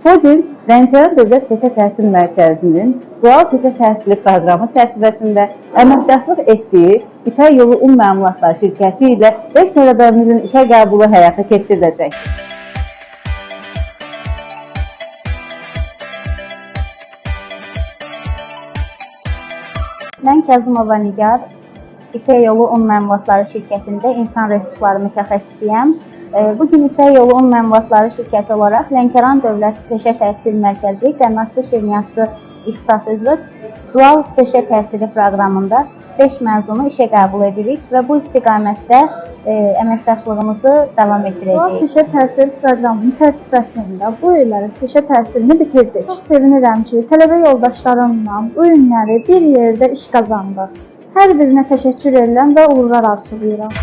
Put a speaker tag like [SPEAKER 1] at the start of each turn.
[SPEAKER 1] Bu gün Lənkəran Dövlət Peşə Təhsil Mərkəzinin Dual Peşə Təhsili proqramı çərçivəsində əməkdaşlıq etdiyi İpək Yolu Un Məmulatları şirkəti ilə 5 tələbəmizin işə qəbulu həyata keçiriləcək.
[SPEAKER 2] Mən Kəzimova Nigar, İpək Yolu Un Məmulatları şirkətində insan resursları mütəxəssisiyəm. Bugün İpək Yolu Un Məmulatları şirkəti olaraq Lənkəran Dövlət Peşə Təhsil Mərkəzi Qənnaşçı Şirniyyatçı ixtisası üzrə Dual Peşə Təhsili proqramında 5 məzunu işə qəbul edirik və bu istiqamətdə əməkdaşlığımızı davam
[SPEAKER 3] Dual
[SPEAKER 2] etdirəcəyik.
[SPEAKER 3] peşə təhsil proqramının çərçivəsində bu illəri peşə təhsilini bitirdik. Çox sevinirəm ki, tələbə yoldaşlarımla bu günləri bir yerdə iş qazandıq. Hər birinə təşəkkür edirəm və uğurlar arzulayıram.